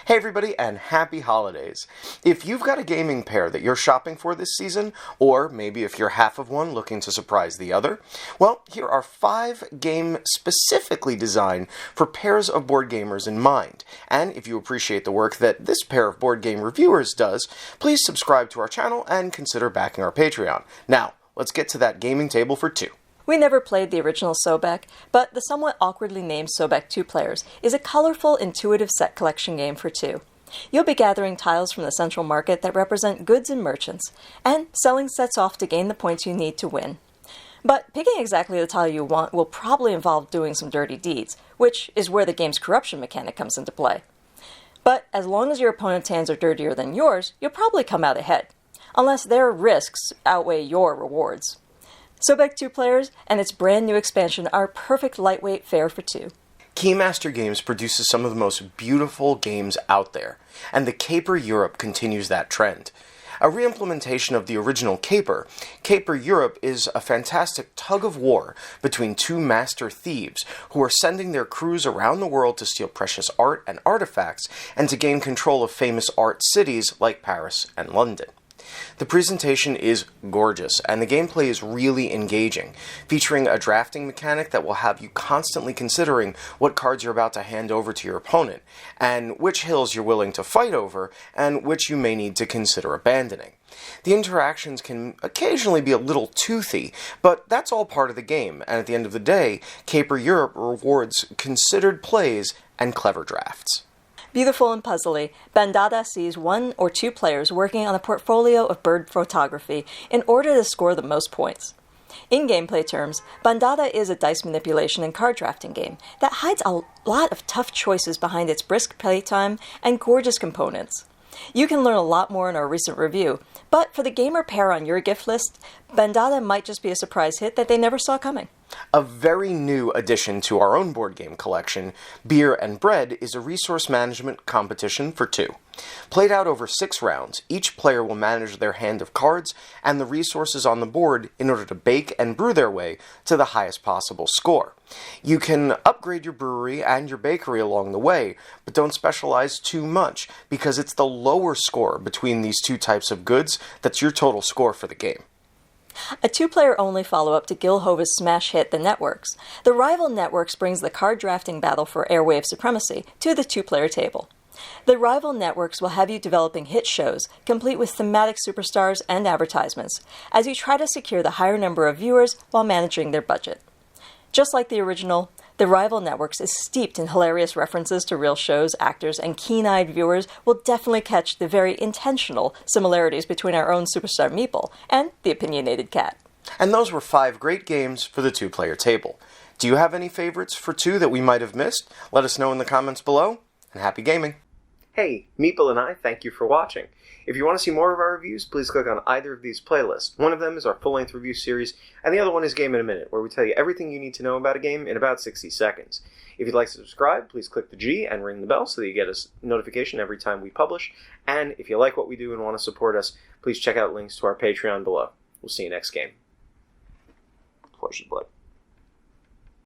Hey everybody, and happy holidays! If you've got a gaming pair that you're shopping for this season, or maybe if you're half of one looking to surprise the other, well, here are 5 games specifically designed for pairs of board gamers in mind. And if you appreciate the work that this pair of board game reviewers does, please subscribe to our channel and consider backing our Patreon. Now, let's get to that gaming table for 2. We never played the original Sobek, but the somewhat awkwardly named Sobek 2 Players is a colorful, intuitive set collection game for 2. You'll be gathering tiles from the central market that represent goods and merchants, and selling sets off to gain the points you need to win. But picking exactly the tile you want will probably involve doing some dirty deeds, which is where the game's corruption mechanic comes into play. But as long as your opponent's hands are dirtier than yours, you'll probably come out ahead, unless their risks outweigh your rewards. Sobek 2 Players and its brand new expansion are perfect lightweight fare for 2. Keymaster Games produces some of the most beautiful games out there, and the Caper Europe continues that trend. A re-implementation of the original Caper, Caper Europe is a fantastic tug-of-war between 2 master thieves who are sending their crews around the world to steal precious art and artifacts and to gain control of famous art cities like Paris and London. The presentation is gorgeous, and the gameplay is really engaging, featuring a drafting mechanic that will have you constantly considering what cards you're about to hand over to your opponent, and which hills you're willing to fight over, and which you may need to consider abandoning. The interactions can occasionally be a little toothy, but that's all part of the game, and at the end of the day, Caper Europe rewards considered plays and clever drafts. Beautiful and puzzly, Bandada sees 1 or 2 players working on a portfolio of bird photography in order to score the most points. In gameplay terms, Bandada is a dice manipulation and card drafting game that hides a lot of tough choices behind its brisk playtime and gorgeous components. You can learn a lot more in our recent review, but for the gamer pair on your gift list, Bandada might just be a surprise hit that they never saw coming. A very new addition to our own board game collection, Beer and Bread, is a resource management competition for 2. Played out over 6 rounds, each player will manage their hand of cards and the resources on the board in order to bake and brew their way to the highest possible score. You can upgrade your brewery and your bakery along the way, but don't specialize too much, because it's the lower score between these 2 types of goods that's your total score for the game. A 2-player-only follow-up to Gil Hova's smash hit The Networks, the Rival Networks brings the card drafting battle for airwave supremacy to the 2-player table. The Rival Networks will have you developing hit shows, complete with thematic superstars and advertisements, as you try to secure the higher number of viewers while managing their budget. Just like the original, The Rival Networks is steeped in hilarious references to real shows, actors, and keen-eyed viewers will definitely catch the very intentional similarities between our own superstar Meeple and the opinionated cat. And those were 5 great games for the 2-player table. Do you have any favorites for 2 that we might have missed? Let us know in the comments below, and happy gaming! Hey, Meeple and I thank you for watching. If you want to see more of our reviews, please click on either of these playlists. One of them is our full-length review series, and the other one is Game in a Minute, where we tell you everything you need to know about a game in about 60 seconds. If you'd like to subscribe, please click the G and ring the bell so that you get a notification every time we publish. And if you like what we do and want to support us, please check out links to our Patreon below. We'll see you next game. Flesh and blood.